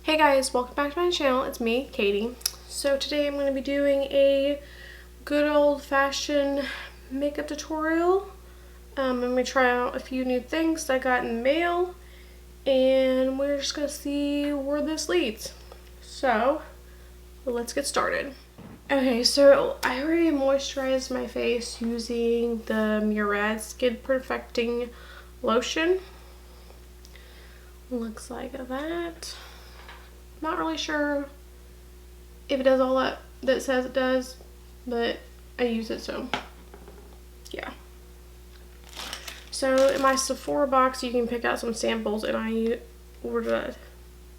Hey guys, welcome back to my channel. It's me, Katie. So today I'm going to be doing a good old-fashioned makeup tutorial. I'm going to try out a few new things that I got in the mail, and we're just going to see where this leads. So let's get started. Okay, so I already moisturized my face using the Murad Skin Perfecting Lotion. Looks like that. Not really sure if it does all that it says it does, but I use it, so yeah. So in my Sephora box you can pick out some samples, and I ordered,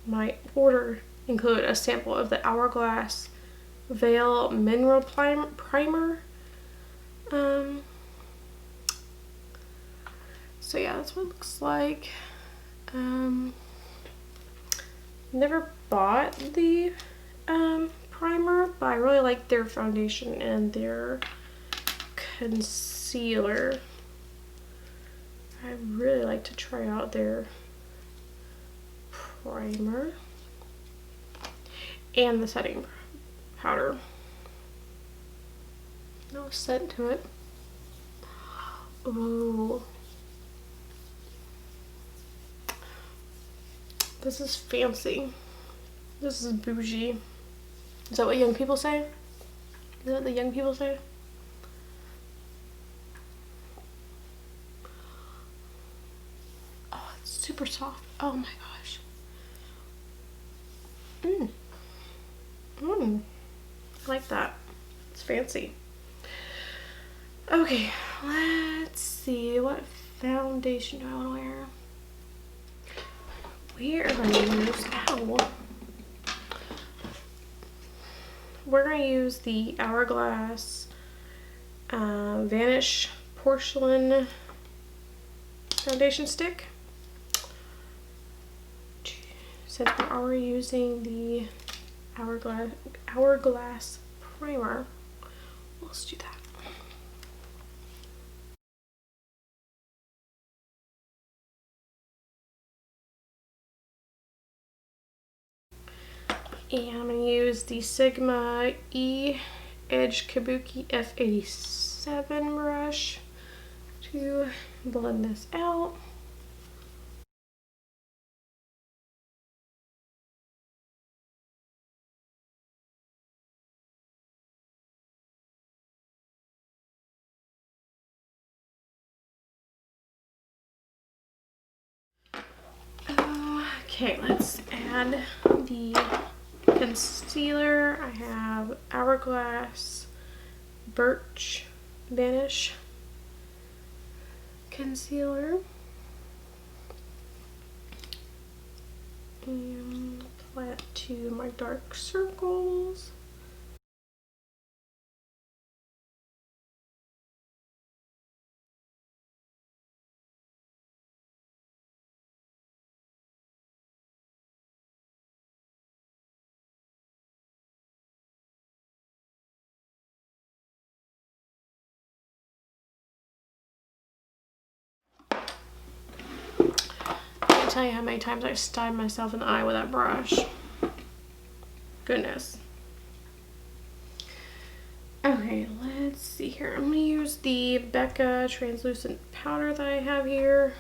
my order included a sample of the Hourglass Veil Mineral Primer. So yeah, that's what it looks like. Never bought the primer, but I really like their foundation and their concealer. I really like to try out their primer and the setting powder. No scent to it. Ooh. This is fancy. This is bougie. Is that what young people say? Is that what the young people say? Oh, it's super soft. Oh my gosh. I like that. It's fancy. Okay, let's see. What foundation do I want to wear? We're going to use the Hourglass Vanish Porcelain Foundation Stick. Since we're already using the Hourglass Primer, let's do that. And I'm going to use the Sigma E Edge Kabuki F87 brush to blend this out. Okay, let's add the concealer. I have Hourglass Birch Vanish concealer, and apply it to my dark circles. I can't tell you how many times I stabbed myself in the eye with that brush. Goodness. Okay, let's see here. I'm going to use the Becca translucent powder that I have here.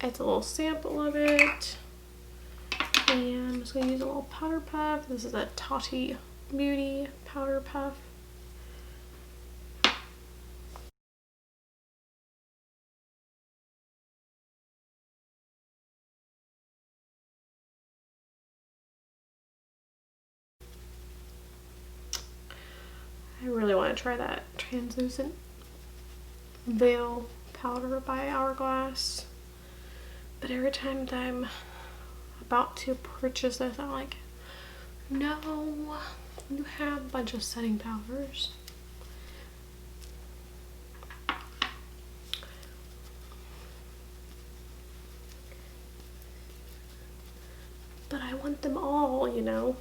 It's a little sample of it. And I'm just going to use a little powder puff. This is a Tati Beauty powder puff. I really want to try that translucent veil powder by Hourglass, but every time that I'm about to purchase this, I'm like, no, you have a bunch of setting powders. But I want them all, you know.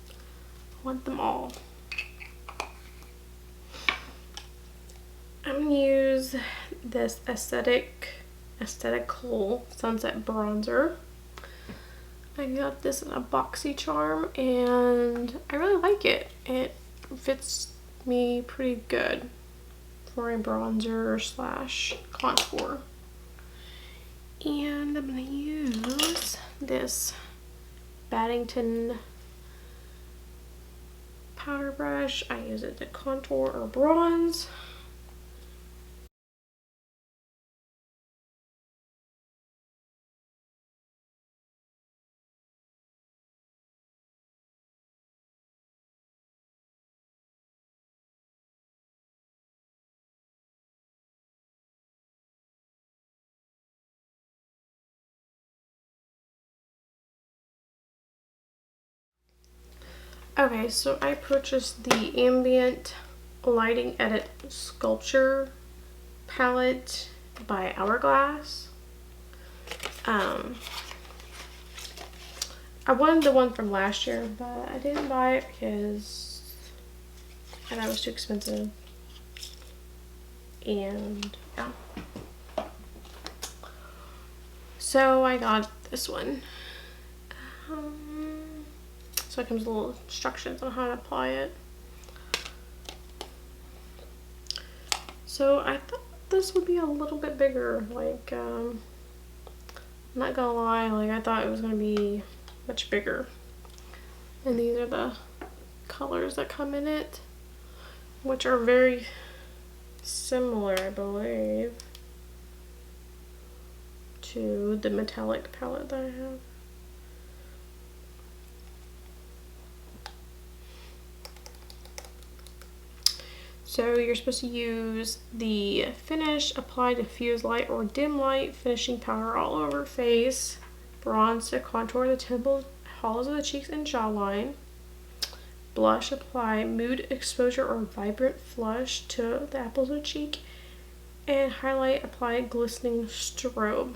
I want them all. I'm going to use this Aesthetical Sunset Bronzer. I got this in a boxy charm and I really like it. It fits me pretty good for a bronzer slash contour. And I'm going to use this Baddington powder brush. I use it to contour or bronze. Okay, so I purchased the Ambient Lighting Edit Sculpture palette by Hourglass. I wanted the one from last year, but I didn't buy it because I thought it was too expensive. And yeah. So I got this one. So it comes with little instructions on how to apply it. So I thought this would be a little bit bigger. Like, I'm not gonna lie, like I thought it was gonna be much bigger. And these are the colors that come in it, which are very similar, I believe, to the metallic palette that I have. So you're supposed to use the Finish, Apply Diffuse Light or Dim Light Finishing Powder all over face, bronze to contour the temples, hollows of the cheeks and jawline, blush, apply Mood Exposure or Vibrant Flush to the apples of the cheek, and highlight, apply Glistening Strobe.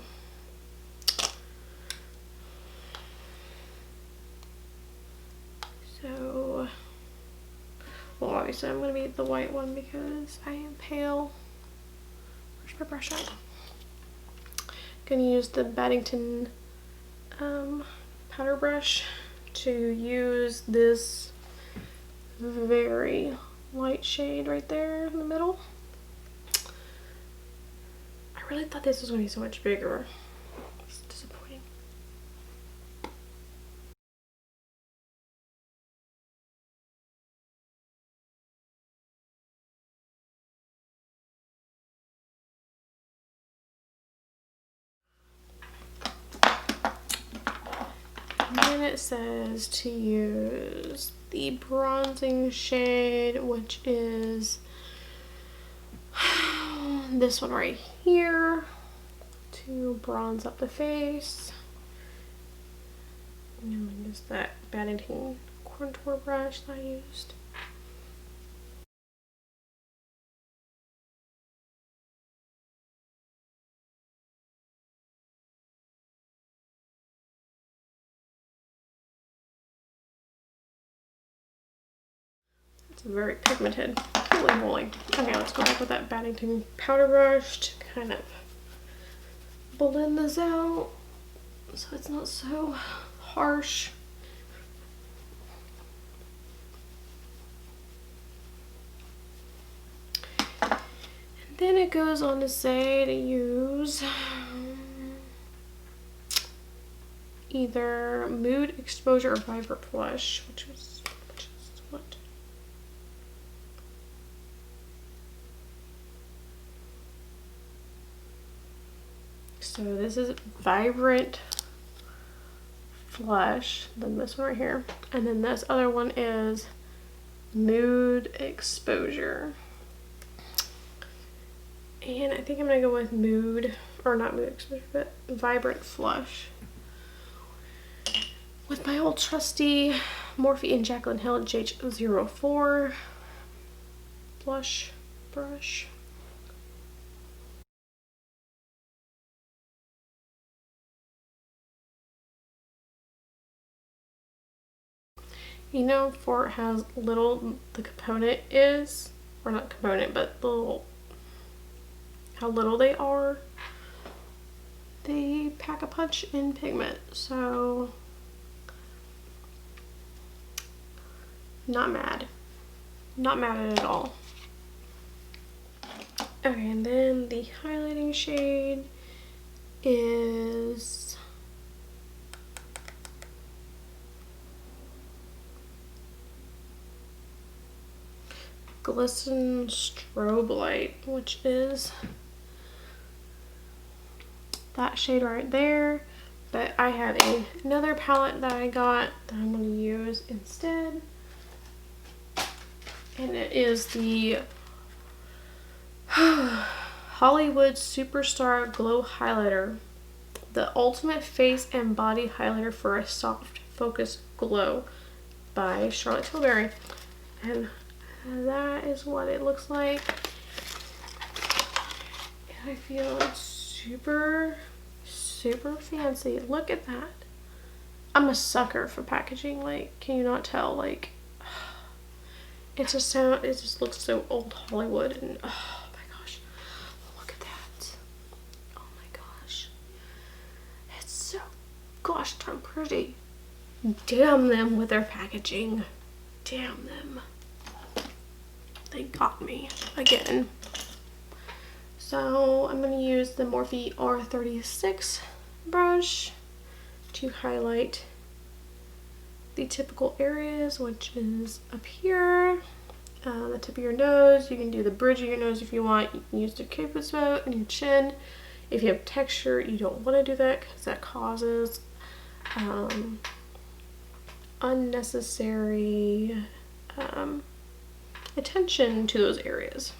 So, well, obviously I'm going to be the white one because I am pale. Where's my brush at? Going to use the Baddington powder brush to use this very light shade right there in the middle. I really thought this was going to be so much bigger. It's disappointing. And then it says to use the bronzing shade, which is this one right here, to bronze up the face. And then just that Baddington contour brush that I used. It's very pigmented. Holy moly. Okay, let's go back with that Baddington powder brush to kind of blend this out so it's not so harsh. And then it goes on to say to use either Mood Exposure or Vibrant Flush, which is what? So this is Vibrant Flush, then this one right here, and then this other one is Mood Exposure. And I think I'm gonna go with Mood, or not Mood Exposure, but Vibrant Flush. With my old trusty Morphe and Jaclyn Hill GH04 blush brush. You know, for how little the component is, or not component, but the little, how little they are, they pack a punch in pigment, so not mad. Not mad at it at all. Okay, and then the highlighting shade is Glisten Strobe Light, which is that shade right there. But I have another palette that I got that I'm going to use instead. And it is the Hollywood Superstar Glow Highlighter. The ultimate face and body highlighter for a soft focus glow by Charlotte Tilbury. And that is what it looks like. And I feel super, super fancy. Look at that. I'm a sucker for packaging. Like, can you not tell? Like, it just looks so old Hollywood, and oh my gosh, look at that. Oh my gosh. It's so gosh darn pretty. Damn them with their packaging. Damn them. They got me again. So I'm going to use the Morphe R36 brush to highlight the typical areas, which is up here, the tip of your nose. You can do the bridge of your nose if you want. You can use the cupid spout and your chin. If you have texture, you don't want to do that because that causes unnecessary attention to those areas.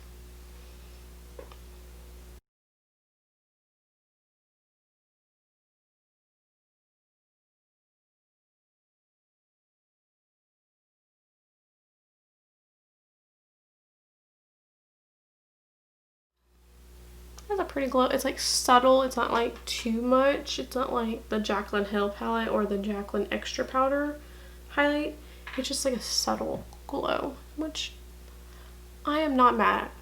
Has a pretty glow. It's like subtle. It's not like too much. It's not like the Jaclyn Hill palette or the Jaclyn Extra Powder highlight. It's just like a subtle glow, which I am not mad at.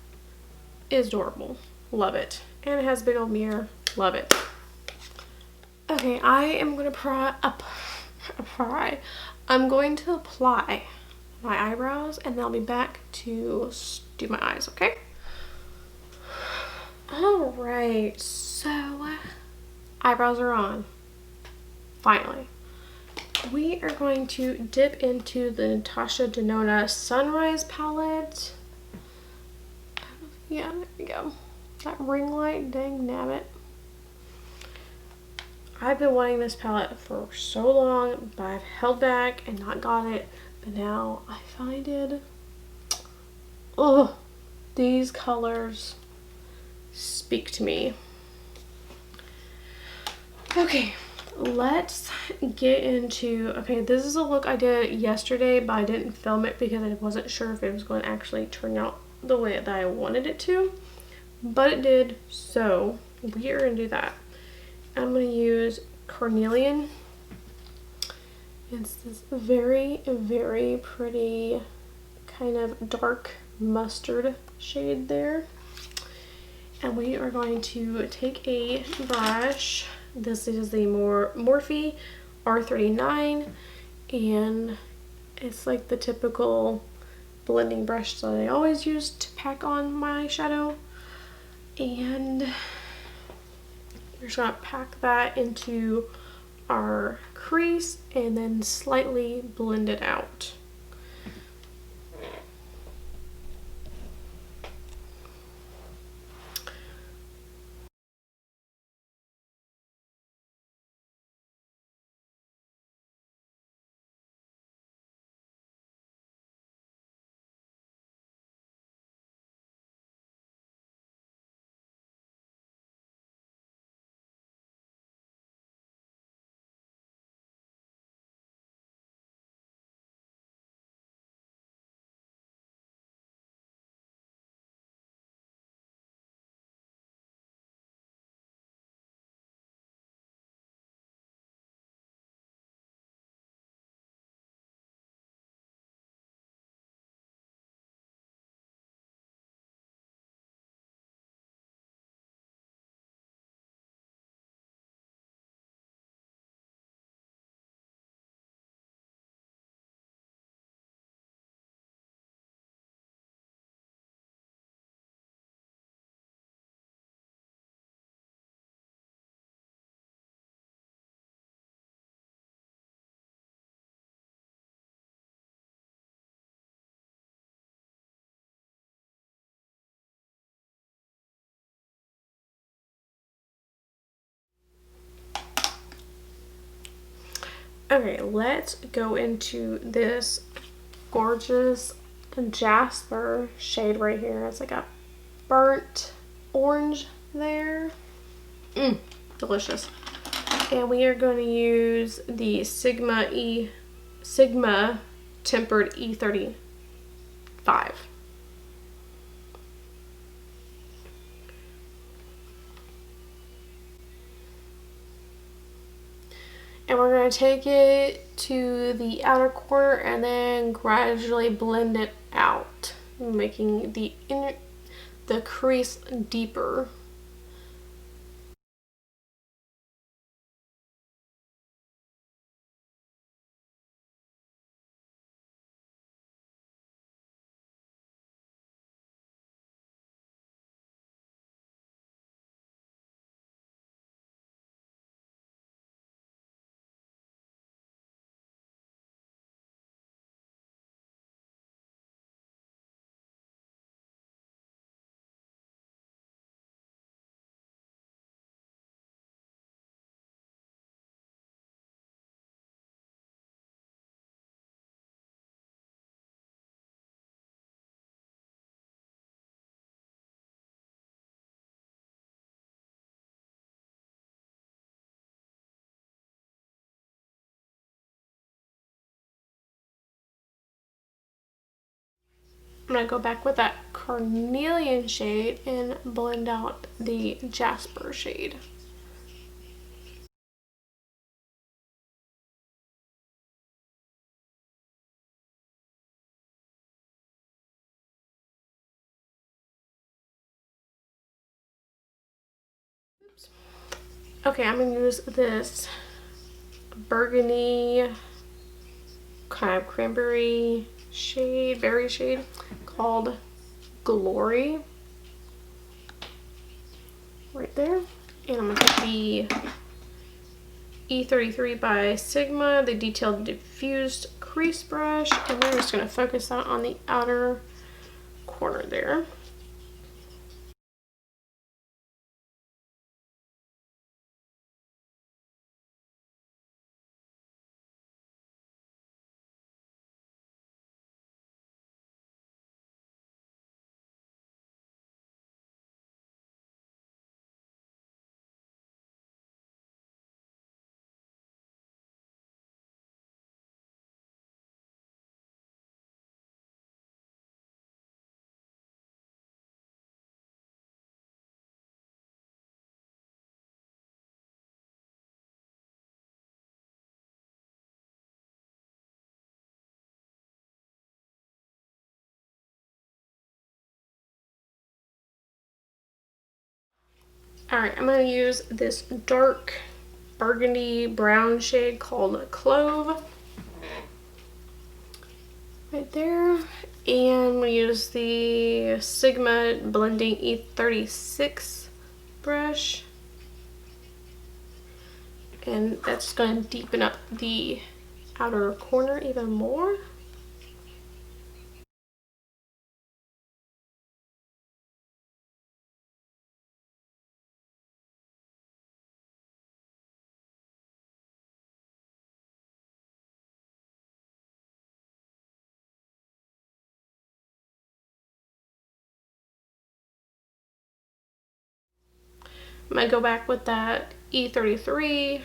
It is adorable. Love it. And it has a big old mirror. Love it. Okay, I am going to I'm going to apply my eyebrows, and then I'll be back to do my eyes, okay? Alright, so eyebrows are on. Finally. We are going to dip into the Natasha Denona Sunrise palette. Yeah, there we go. That ring light, dang nabbit. I've been wanting this palette for so long, but I've held back and not got it. But now I finally did. Oh, these colors speak to me. Okay, let's get into, okay, this is a look I did yesterday, but I didn't film it because I wasn't sure if it was going to actually turn out the way that I wanted it to, but it did, so we are going to do that. I'm going to use Carnelian. It's this very, very pretty kind of dark mustard shade there. And we are going to take a brush. This is the Morphe R39, and it's like the typical blending brush that I always use to pack on my eyeshadow. And we're just gonna pack that into our crease and then slightly blend it out. Okay, let's go into this gorgeous Jasper shade right here. It's like a burnt orange there. Delicious. And we are going to use the Sigma Tempered E35. And we're going to take it to the outer corner and then gradually blend it out, making the crease deeper. I'm going to go back with that carnelian shade and blend out the Jasper shade. Oops. Okay, I'm going to use this burgundy kind of cranberry shade, berry shade called Glory. Right there. And I'm going to take the E33 by Sigma, the detailed diffused crease brush, and we're just going to focus that on the outer corner there. Alright, I'm going to use this dark burgundy brown shade called Clove. Right there. And we use the Sigma Blending E36 brush. And that's going to deepen up the outer corner even more. I'm going to go back with that E33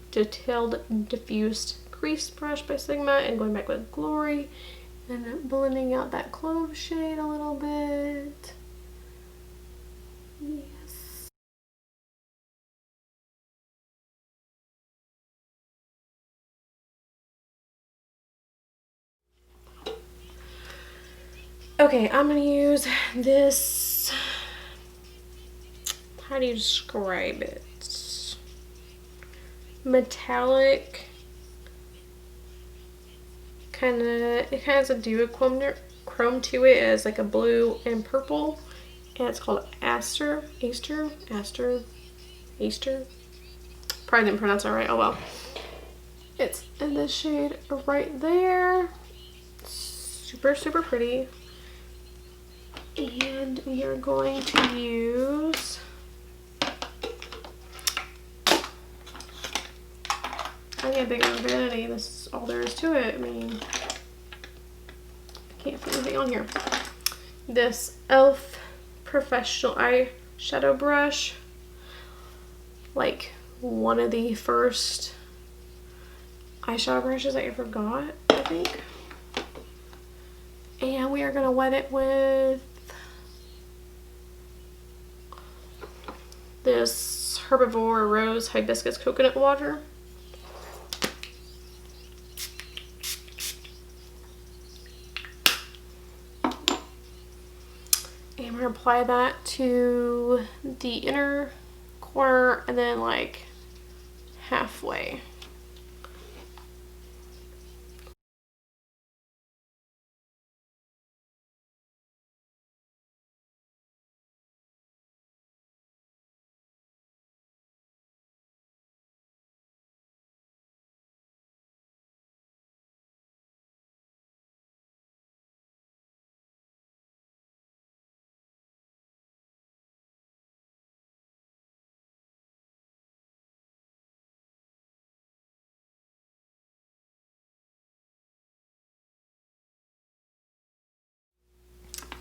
detailed diffused crease brush by Sigma and going back with Glory and blending out that Clove shade a little bit. Yes. Okay, I'm going to use this, how do you describe it? Metallic, it has a duochrome to it as like a blue and purple, and it's called Aster. Probably didn't pronounce that right, oh well. It's in this shade right there. Super, super pretty. And we are going to use I need a bigger vanity. This is all there is to it. I mean, I can't fit anything on here. This e.l.f. Professional Eyeshadow brush. Like one of the first eyeshadow brushes I ever got, I think. And we are going to wet it with this Herbivore Rose Hibiscus Coconut Water. And we're going to apply that to the inner corner and then like halfway.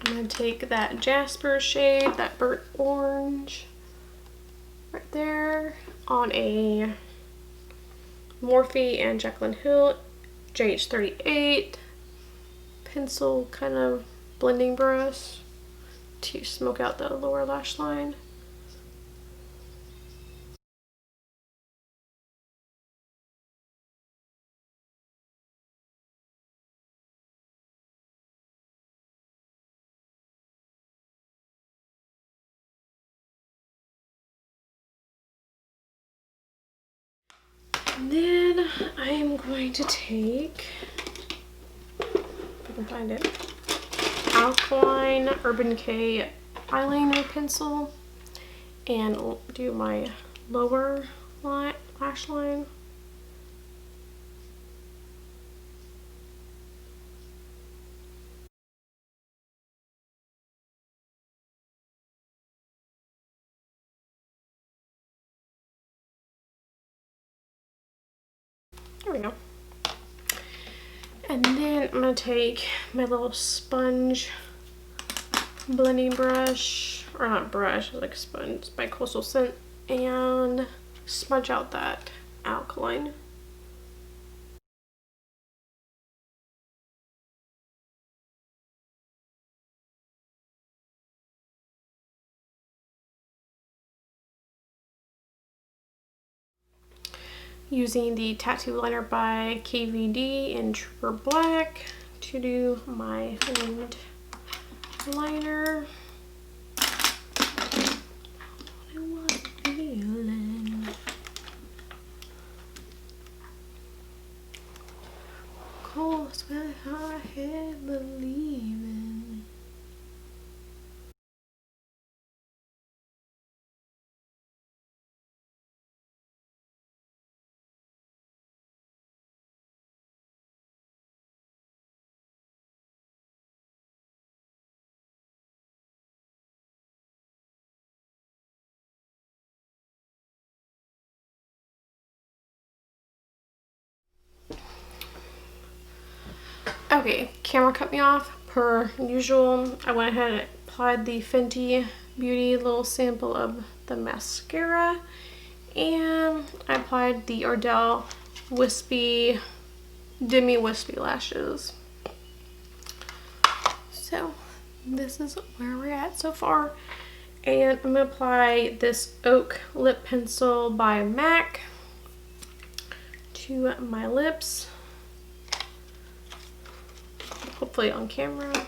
I'm going to take that Jasper shade, that burnt orange, right there, on a Morphe and Jaclyn Hill JH38 pencil kind of blending brush to smoke out the lower lash line. And then I am going to take, if I can find it, Alkaline Urban Decay eyeliner pencil and do my lower lash line. There we go. And then I'm going to take my little sponge blending brush, or not brush, like sponge by Coastal Scent, and smudge out that alkaline. Using the tattoo liner by KVD in Trooper Black to do my winged liner. I was feeling cold sweat, hard head believing. Okay, camera cut me off per usual. I went ahead and applied the Fenty Beauty little sample of the mascara, and I applied the Ardell Wispy Demi Wispy lashes. So this is where we're at so far, and I'm gonna apply this Oak lip pencil by MAC to my lips. Hopefully on camera.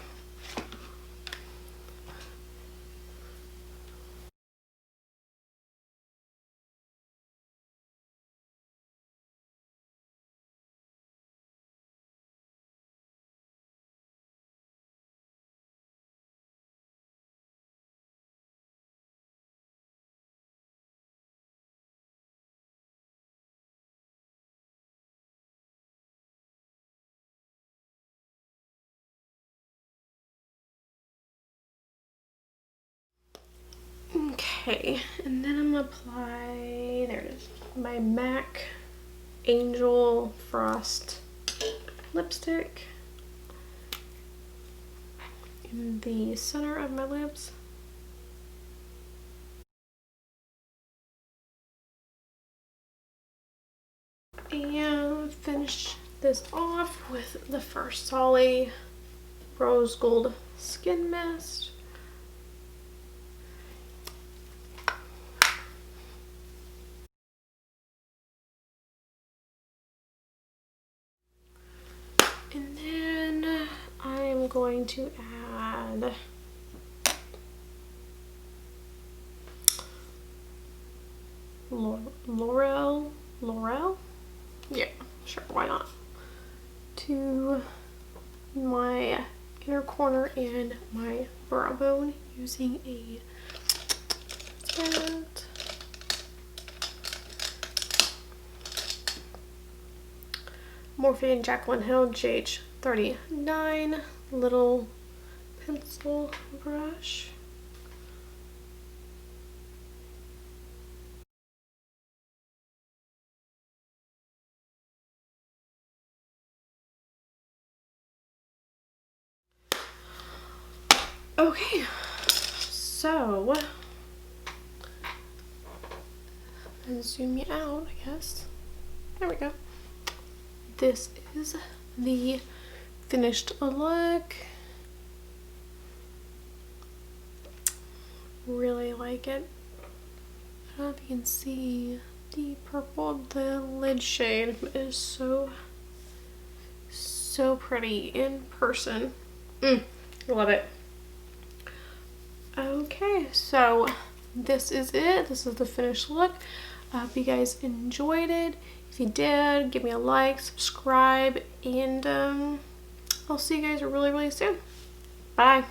Okay, and then I'm gonna apply, there it is, my MAC Angel Frost lipstick in the center of my lips. And finish this off with the First Solly Rose Gold Skin Mist. And then I'm going to add L'Oreal? Yeah, sure, why not? To my inner corner and my brow bone using a Morphe Jaclyn Hill GH39 little pencil brush. Okay, so let's zoom you out, I guess. There we go. This is the finished look. Really like it. I don't know if you can see the purple, the lid shade is so pretty in person. Love it. Okay, so this is it. This is the finished look. I hope you guys enjoyed it. If you did, give me a like, subscribe, and I'll see you guys really soon. Bye.